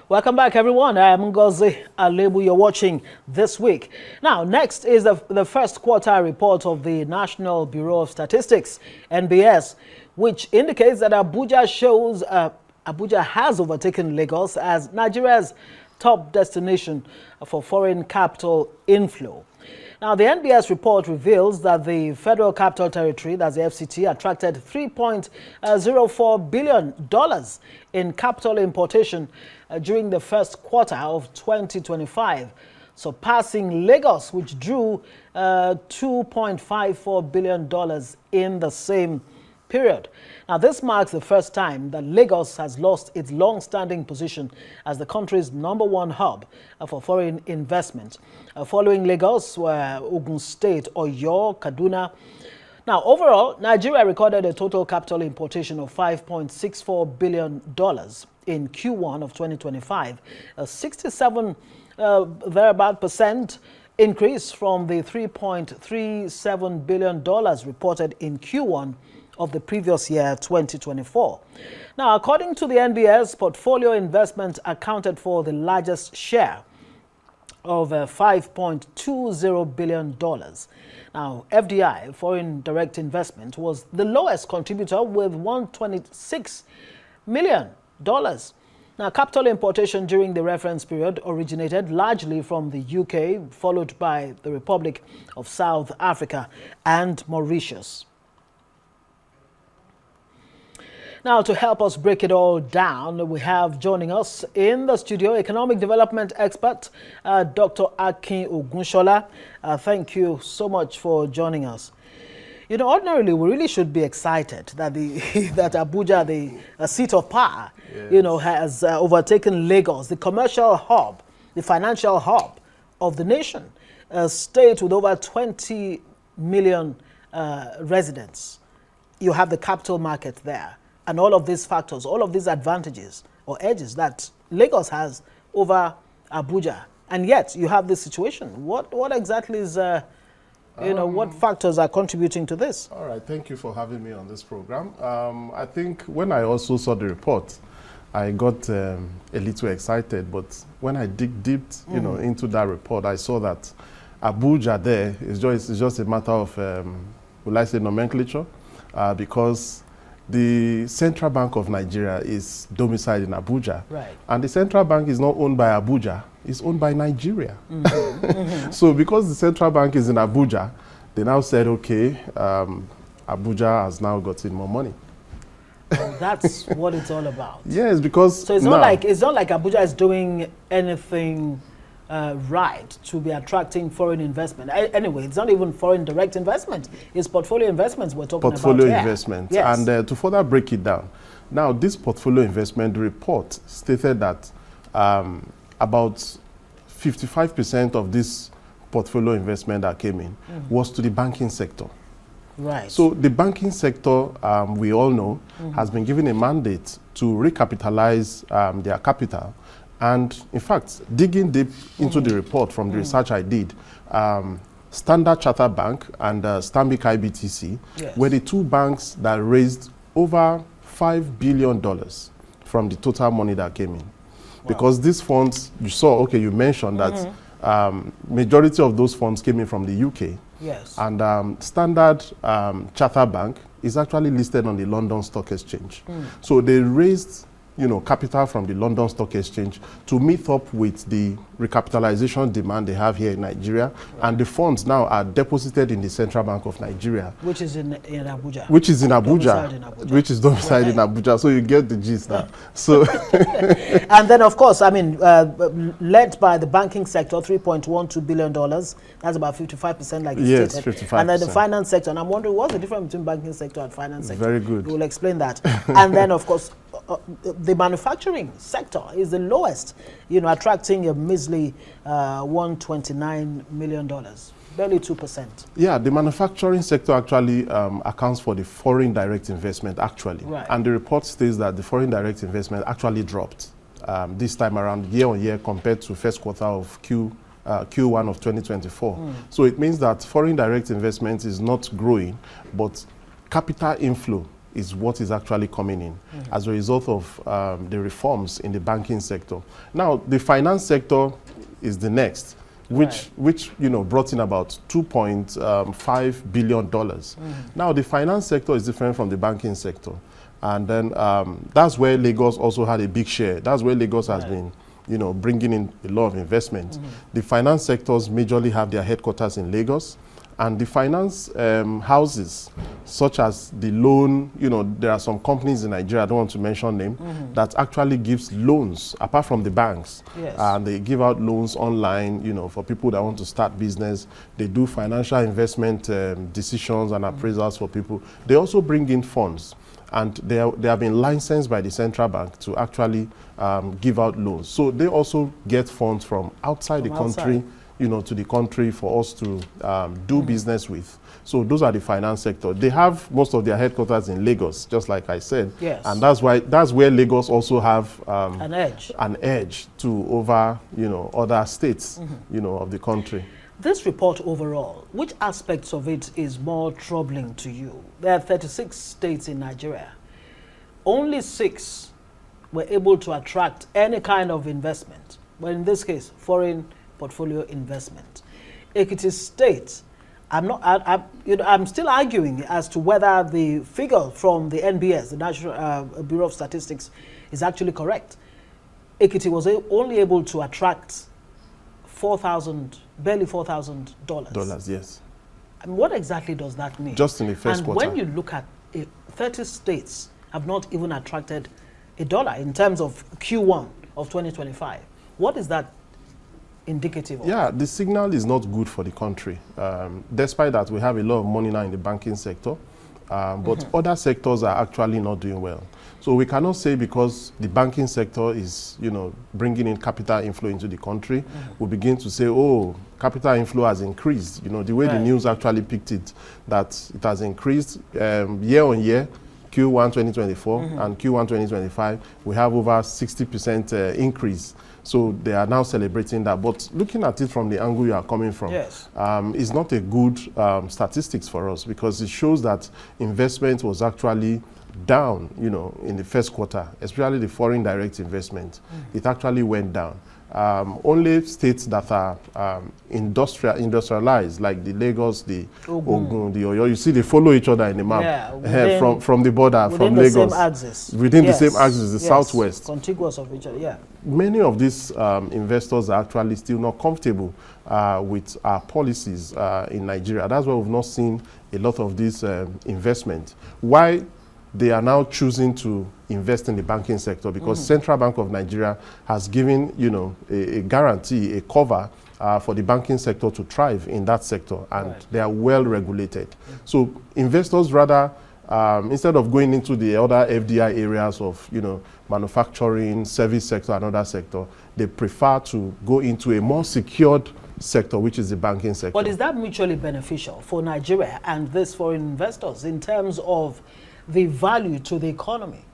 Welcome back, everyone. I am Ngozi Alebu. You're watching This Week. Now, next is the first quarter report of the National Bureau of Statistics, NBS, which indicates that Abuja has overtaken Lagos as Nigeria's top destination for foreign capital inflow. Now, the NBS report reveals that the Federal Capital Territory, that's the FCT, attracted $3.04 billion in capital importation during the first quarter of 2025, surpassing Lagos, which drew $2.54 billion in the same period. Now, this marks the first time that Lagos has lost its long-standing position as the country's #1 hub for foreign investment. Following Lagos were Ogun State, Oyo, Kaduna. Now, overall, Nigeria recorded a total capital importation of $5.64 billion in Q1 of 2025, a 67% increase from the $3.37 billion reported in Q1 of the previous year, 2024. Now, according to the NBS, portfolio investment accounted for the largest share of $5.20 billion. Now, FDI, foreign direct investment, was the lowest contributor with $126 million. Now, capital importation during the reference period originated largely from the UK, followed by the Republic of South Africa and Mauritius. Now, to help us break it all down, we have joining us in the studio economic development expert, Dr. Akin Ogunsola. Thank you so much for joining us. You know, ordinarily, we really should be excited that that Abuja, the seat of power, yes, you know, has overtaken Lagos, the commercial hub, the financial hub of the nation, a state with over 20 million residents. You have the capital market there. And all of these factors, all of these advantages or edges that Lagos has over Abuja. And yet you have this situation. What exactly is, what factors are contributing to this? All right, thank you for having me on this program. I think when I also saw the report, I got a little excited. But when I dig deep, into that report, I saw that Abuja there is just a matter of, will I say, nomenclature, because the Central Bank of Nigeria is domiciled in Abuja. Right. And the Central Bank is not owned by Abuja, it's owned by Nigeria. Mm-hmm. Mm-hmm. So because the Central Bank is in Abuja, they now said, okay, Abuja has now gotten more money. And that's what it's all about. Yes, because so it's not like Abuja is doing anything right to be attracting foreign investment. Anyway, it's not even foreign direct investment. It's portfolio investments we're talking about. Portfolio investment. Yes. And to further break it down, now this portfolio investment report stated that about 55% of this portfolio investment that came in was to the banking sector. Right. So the banking sector, we all know, has been given a mandate to recapitalize their capital. And in fact, digging deep into the report from the research I did, Standard Chartered Bank and Stanbic IBTC were the two banks that raised over $5 billion from the total money that came in. Wow. Because these funds, you saw, okay, you mentioned that majority of those funds came in from the UK. Yes. And Standard Chartered Bank is actually listed on the London Stock Exchange. So they raised capital from the London Stock Exchange to meet up with the recapitalization demand they have here in Nigeria. Right. And the funds now are deposited in the Central Bank of Nigeria. Which is in Abuja. Which is in Abuja. Which is domiciled in Abuja. So you get the gist now. So and then, of course, I mean, led by the banking sector, $3.12 billion. That's about 55%, like you stated. 55%. And then the finance sector. And I'm wondering, what's the difference between banking sector and finance sector? Very good. We'll explain that. And then, of course, the manufacturing sector is the lowest, attracting a measly $129 million, barely 2%. Yeah, the manufacturing sector actually accounts for the foreign direct investment, actually. Right. And the report states that the foreign direct investment actually dropped this time around, year on year, compared to first quarter of Q1 of 2024. So it means that foreign direct investment is not growing, but capital inflow is what is actually coming in as a result of the reforms in the banking sector. Now, the finance sector is the next, which brought in about $2.5 billion. Now, the finance sector is different from the banking sector. And then that's where Lagos also had a big share. That's where Lagos has been, bringing in a lot of investment. The finance sectors majorly have their headquarters in Lagos. And the finance houses, such as the loan, there are some companies in Nigeria, I don't want to mention them, that actually gives loans, apart from the banks. Yes. And they give out loans online, for people that want to start business. They do financial investment decisions and appraisals for people. They also bring in funds. And they have been licensed by the central bank to actually give out loans. So they also get funds from outside the country, to the country for us to do business with. So those are the finance sector. They have most of their headquarters in Lagos, just like I said. Yes. And that's where Lagos also have an edge to over other states of the country. This report overall, which aspects of it is more troubling to you? There are 36 states in Nigeria. Only 6 were able to attract any kind of investment. Well, in this case, foreign portfolio investment. Ekiti State, I'm still arguing as to whether the figure from the NBS, the National Bureau of Statistics, is actually correct. Ekiti was only able to attract barely $4,000. Dollars, yes. And what exactly does that mean? Just in the first quarter. And when you look at it, 30 states have not even attracted $1 in terms of Q1 of 2025. What is that indicative of? Yeah, the signal is not good for the country. Despite that, we have a lot of money now in the banking sector, but other sectors are actually not doing well. So we cannot say because the banking sector is, bringing in capital inflow into the country, we begin to say, oh, capital inflow has increased. The way the news actually picked it, that it has increased year on year, Q1 2024 and Q1 2025, we have over 60% increase. So they are now celebrating that. But looking at it from the angle you are coming from, it's not a good statistics for us, because it shows that investment was actually down, in the first quarter, especially the foreign direct investment. It actually went down. Only states that are industrialized, like the Lagos, the Ogun, the Oyo, you see they follow each other in the map, from the border, from Lagos. Within the same axis. Within the same axis, the southwest. Contiguous of each other, Many of these investors are actually still not comfortable with our policies in Nigeria. That's why we've not seen a lot of this investment. Why they are now choosing to invest in the banking sector? Because Central Bank of Nigeria has given, a guarantee, a cover for the banking sector to thrive in that sector, and they are well regulated. So investors rather, instead of going into the other FDI areas of, manufacturing, service sector, and other sector, they prefer to go into a more secured sector, which is the banking sector. But is that mutually beneficial for Nigeria and these foreign investors in terms of the value to the economy?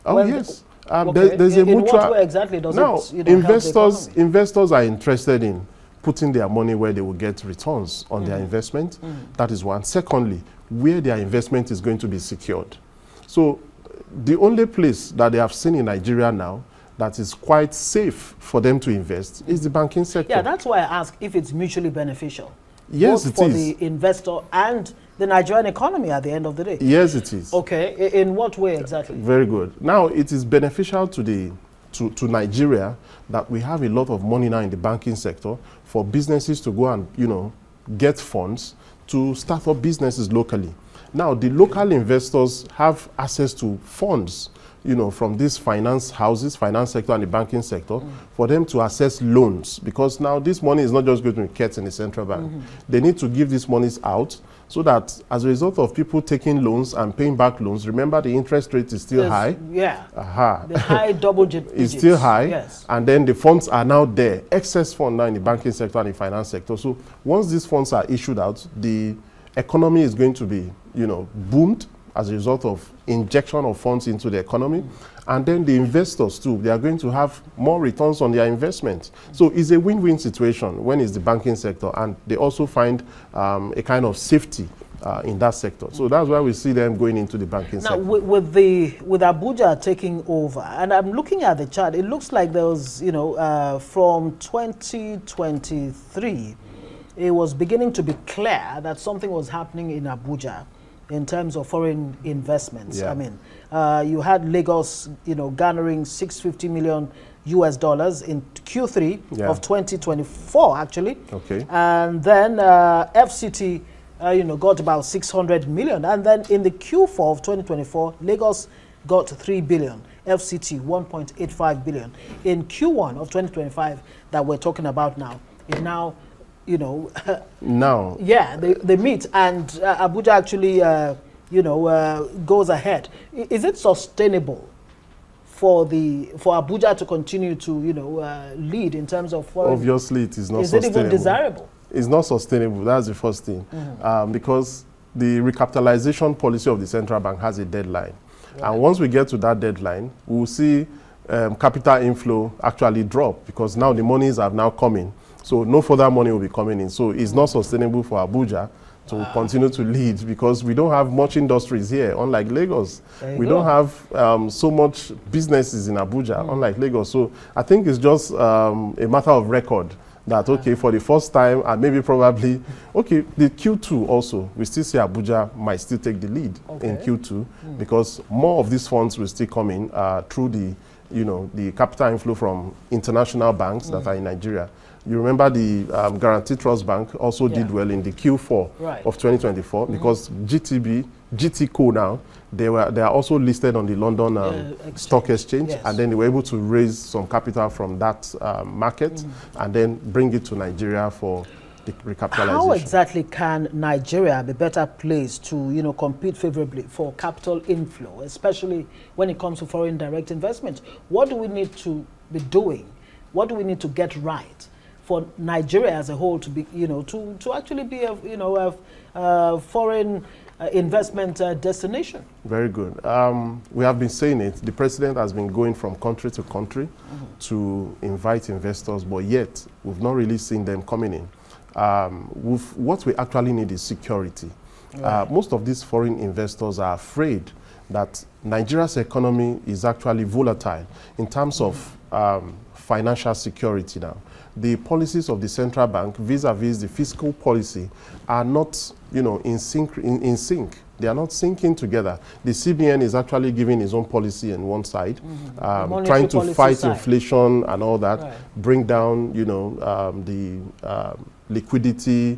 Oh, yes. There's a mutual. What way exactly does it investors are interested in putting their money where they will get returns on their investment. That is one. Secondly, where their investment is going to be secured. So the only place that they have seen in Nigeria now that is quite safe for them to invest is the banking sector. Yeah, that's why I ask if it's mutually beneficial. Yes, both it for is. the investor and the Nigerian economy at the end of the day. Yes, it is. Okay, in what way exactly? Very good. Now, it is beneficial to Nigeria that we have a lot of money now in the banking sector for businesses to go and, get funds to start up businesses locally. Now, the local investors have access to funds, from these finance houses, finance sector and the banking sector, for them to access loans, because now this money is not just going to be kept in the central bank. They need to give these monies out, so that as a result of people taking loans and paying back loans, remember the interest rate is still high. Yeah. The high double digits. It's still high. Yes. And then the funds are now there, excess fund now in the banking sector and the finance sector. So once these funds are issued out, the economy is going to be, boomed as a result of injection of funds into the economy. And then the investors too, they are going to have more returns on their investment. So it's a win-win situation when it's the banking sector, and they also find a kind of safety in that sector. So that's why we see them going into the banking sector. Now, with Abuja taking over, and I'm looking at the chart, it looks like there was, from 2023, it was beginning to be clear that something was happening in Abuja in terms of foreign investments. Yeah. I mean, you had Lagos, garnering $650 million in Q3 of 2024, actually. Okay. And then FCT, got about 600 million. And then in the Q4 of 2024, Lagos got 3 billion. FCT 1.85 billion. In Q1 of 2025 that we're talking about now, it now, now. Yeah, they meet, and Abuja actually, goes ahead. Is it sustainable for Abuja to continue to, lead in terms of foreign? Obviously, it is not sustainable. Is it even desirable? It's not sustainable. That's the first thing. Because the recapitalization policy of the central bank has a deadline. Right. And once we get to that deadline, we will see capital inflow actually drop, because now the monies have now come in. So no further money will be coming in. So it's not sustainable for Abuja to continue to lead, because we don't have much industries here, unlike Lagos. We don't have so much businesses in Abuja, unlike Lagos. So I think it's just a matter of record that, okay, for the first time, and maybe probably, okay, the Q2 also, we still see Abuja might still take the lead in Q2, because more of these funds will still come in through the, the capital inflow from international banks that are in Nigeria. You remember the Guarantee Trust Bank also did well in the Q4 of 2024, because GTCO now, they are also listed on the London Stock Exchange, and then they were able to raise some capital from that market and then bring it to Nigeria for the recapitalization. How exactly can Nigeria be better placed to compete favorably for capital inflow, especially when it comes to foreign direct investment? What do we need to be doing? What do we need to get right for Nigeria as a whole to be, to actually be a foreign investment destination? Very good. We have been saying it. The president has been going from country to country to invite investors, but yet we've not really seen them coming in. What we actually need is security. Right. Most of these foreign investors are afraid that Nigeria's economy is actually volatile in terms of financial security now. The policies of the central bank vis-a-vis the fiscal policy are not, in sync. They are not syncing together. The CBN is actually giving its own policy on one side, trying to fight inflation and all that, bring down, the liquidity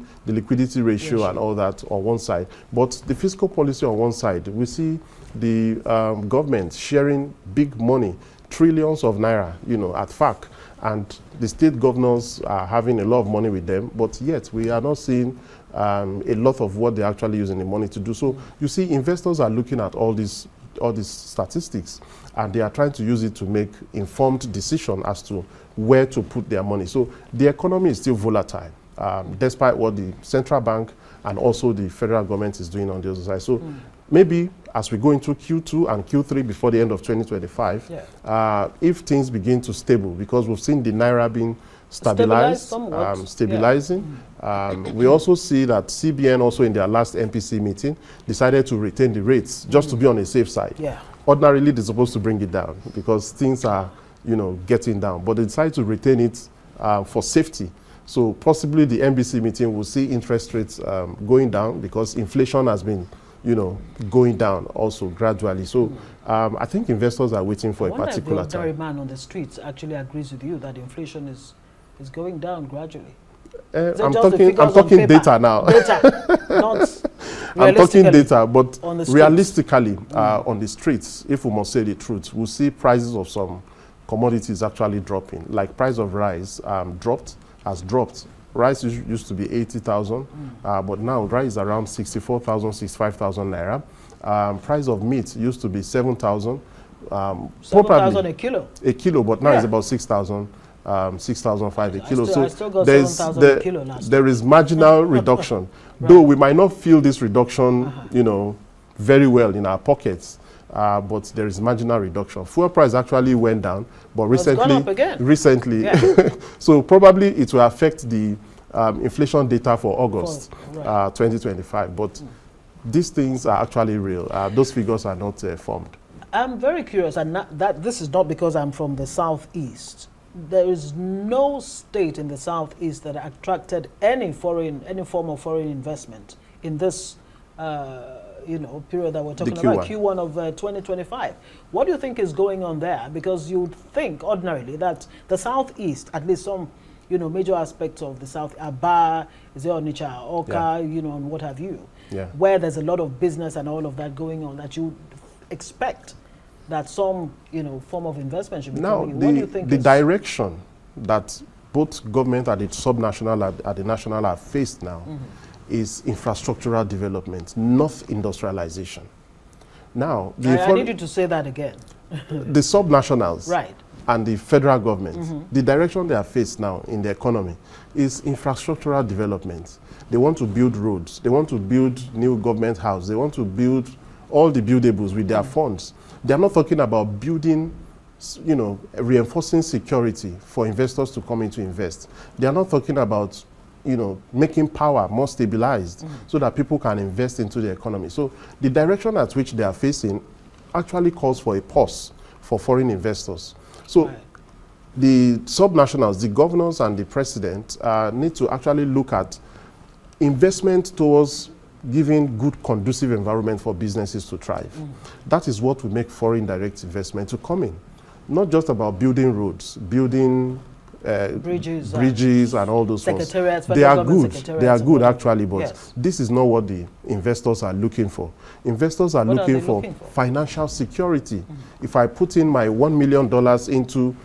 ratio and all that on one side. But the fiscal policy on one side, we see the government sharing big money, trillions of naira, at FAC. And the state governors are having a lot of money with them, but yet we are not seeing a lot of what they're actually using the money to do. So you see, investors are looking at all these statistics, and they are trying to use it to make informed decision as to where to put their money. So the economy is still volatile, despite what the central bank and also the federal government is doing on the other side. So maybe as we go into Q2 and Q3 before the end of 2025, if things begin to stable, because we've seen the naira being stabilizing. We also see that CBN also in their last MPC meeting decided to retain the rates just to be on the safe side. Ordinarily, they're supposed to bring it down because things are, getting down, but they decided to retain it for safety. So possibly the MPC meeting will see interest rates going down, because inflation has been going down also gradually. So I think investors are waiting for a particular time. The ordinary man on the streets actually agrees with you that inflation is going down gradually. I'm talking data now. I'm talking data, but realistically, on the streets, if we must say the truth, we'll see prices of some commodities actually dropping. Like price of rice has dropped. Rice used to be 80,000, but now rice is around 64,000, 65,000 naira. Price of meat used to be 7,000. 7,000 a kilo. A kilo, but now it's about 6,000, 6,005 a kilo. I still got 7,000 a kilo last there is marginal reduction, though we might not feel this reduction, very well in our pockets. But there is marginal reduction. Fuel price actually went down, but recently, so probably it will affect the inflation data for August 2025. But these things are actually real. Those figures are not formed. I'm very curious, and that this is not because I'm from the southeast. There is no state in the southeast that attracted any form of foreign investment in this, period that we're talking about, Q1 of 2025. What do you think is going on there? Because you'd think ordinarily that the southeast, at least some, major aspects of the south, Aba, Onitsha, Oka, and what have you, where there's a lot of business and all of that going on, that you expect that some, form of investment should be coming in. What do you think the direction that both government at the subnational and at the national have faced now is infrastructural development, not industrialization. Now, I need you to say that again. The subnationals right. and the federal government, the direction they are faced now in the economy is infrastructural development. They want to build roads. They want to build new government house. They want to build all the buildables with their funds. They are not talking about building, reinforcing security for investors to come in to invest. They are not talking about, making power more stabilized so that people can invest into the economy. So the direction at which they are facing actually calls for a pause for foreign investors. So the subnationals, the governors and the president need to actually look at investment towards giving good conducive environment for businesses to thrive. That is what will make foreign direct investment to come in. Not just about building roads, building bridges and all those things. They are good. They are good actually, but this is not what the investors are looking for. Investors are looking for financial security. If I put in my $1 million into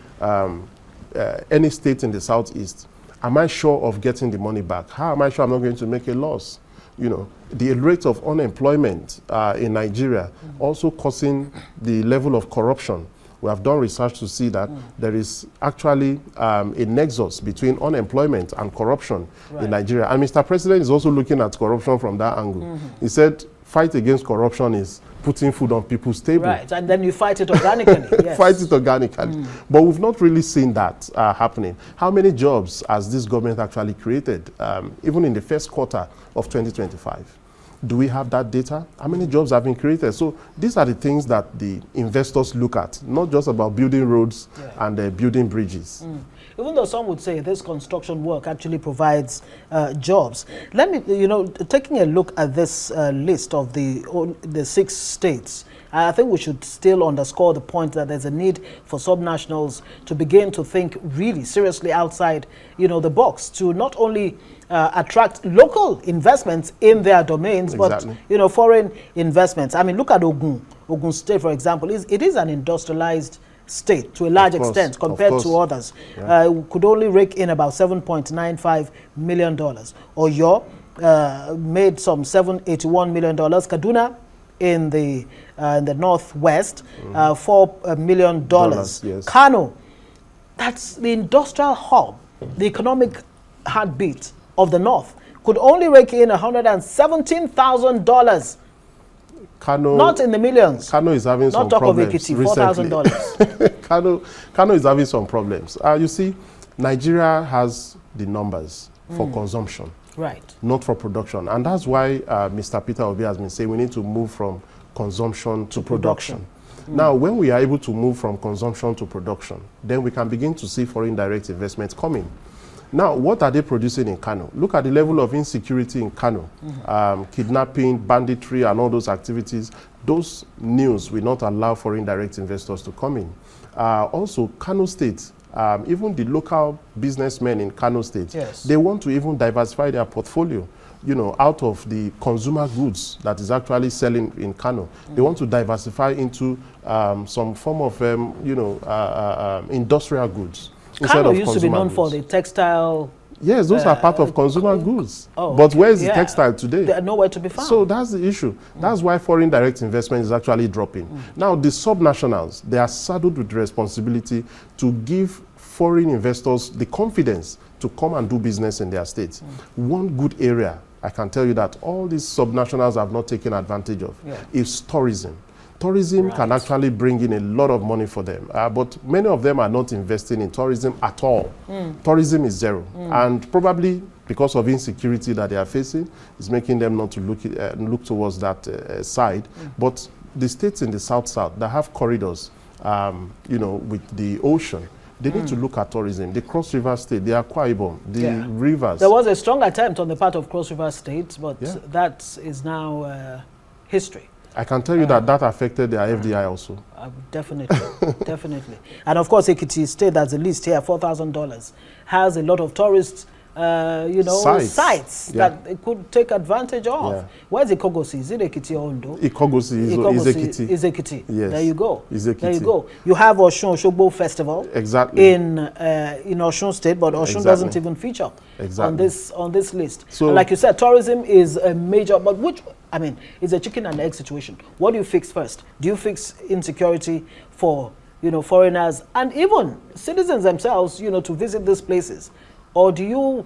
any state in the southeast, am I sure of getting the money back? How am I sure I'm not going to make a loss? The rate of unemployment in Nigeria also causing the level of corruption. We have done research to see that there is actually a nexus between unemployment and corruption in Nigeria. And Mr. President is also looking at corruption from that angle. He said, fight against corruption is putting food on people's table. Right, and then you fight it organically. Yes. Fight it organically. But we've not really seen that happening. How many jobs has this government actually created, even in the first quarter of 2025? Do we have that data? How many jobs have been created? So these are the things that the investors look at, not just about building roads and building bridges. Even though some would say this construction work actually provides jobs. Let me, taking a look at this list of the 6 states, I think we should still underscore the point that there's a need for subnationals to begin to think really seriously outside, the box, to not only attract local investments in their domains, but foreign investments. I mean, look at Ogun State, for example. It is an industrialized state to a large extent compared to others. Could only rake in about $7.95 million. Oyo made some $781 million. Kaduna in the northwest, $4 million. Yes. Kano, that's the industrial hub, the economic heartbeat of the north, could only rake in $117,000. Kano, not in the millions. Kano is having some problems. $4,000. Kano is having some problems. You see, Nigeria has the numbers for consumption, not for production. And that's why Mr. Peter Obi has been saying we need to move from consumption to production. Now, when we are able to move from consumption to production, then we can begin to see foreign direct investments coming. Now, what are they producing in Kano? Look at the level of insecurity in Kano. Kidnapping, banditry, and all those activities. Those news will not allow foreign direct investors to come in. Also, Kano State, even the local businessmen in Kano State, they want to even diversify their portfolio, out of the consumer goods that is actually selling in Kano. They want to diversify into some form of, industrial goods. Kano used to be known for the textile. Yes, those are part of consumer goods. But where is the textile today? They are nowhere to be found. So that's the issue. That's why foreign direct investment is actually dropping. Now, the subnationals, they are saddled with the responsibility to give foreign investors the confidence to come and do business in their states. One good area, I can tell you that all these subnationals have not taken advantage of, is tourism. Tourism can actually bring in a lot of money for them, but many of them are not investing in tourism at all. Tourism is zero, and probably because of insecurity that they are facing, it's making them not to look towards that side. But the states in the south that have corridors, with the ocean, they need to look at tourism. The Cross River State, the Akwa Ibom, the rivers. There was a strong attempt on the part of Cross River State, but that is now history. I can tell you that affected their FDI also. Definitely, definitely. And of course, Ekiti State, that's the list here, $4,000, has a lot of tourists, sites that it could take advantage of. Yeah. Where's Ikogosi? Is it Ekiti or Ondo? Ikogosi is Ekiti. Yes. There you go. Ekiti. There you go. You have Osun Osogbo Festival in Osun State, but Osun doesn't even feature on this list. So, and like you said, tourism is a major, but it's a chicken and egg situation. What do you fix first? Do you fix insecurity for foreigners and even citizens themselves, to visit these places? Or do you,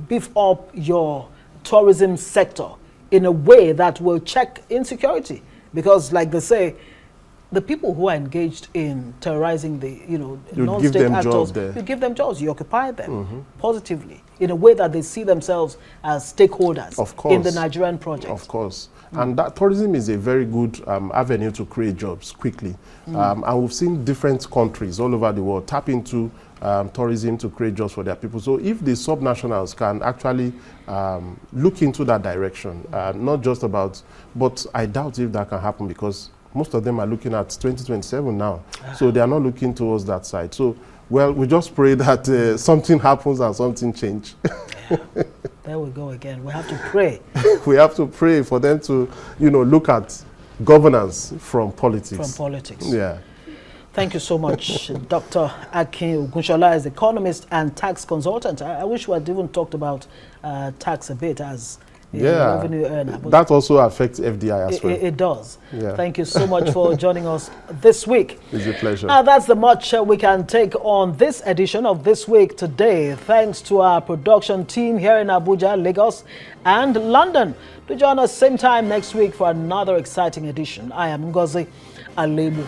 beef up your tourism sector in a way that will check insecurity? Because, like they say, the people who are engaged in terrorizing the, non-state actors, you give them jobs, you occupy them positively in a way that they see themselves as stakeholders in the Nigerian project. Of course. And that tourism is a very good avenue to create jobs quickly. And we've seen different countries all over the world tap into tourism to create jobs for their people. So if the subnationals can actually look into that direction, not just about, but I doubt if that can happen because most of them are looking at 2027 now. So they are not looking towards that side. So, well, we just pray that something happens and something change. There we go again. We have to pray. We have to pray for them to, look at governance from politics. From politics. Yeah. Thank you so much, Dr. Akin Ogunsola is economist and tax consultant. I wish we had even talked about tax a bit as revenue earner. That also affects FDI as well. It does. Yeah. Thank you so much for joining us this week. It's a pleasure. That's the much we can take on this edition of This Week Today. Thanks to our production team here in Abuja, Lagos, and London. Do join us same time next week for another exciting edition. I am Ngozi Alebu.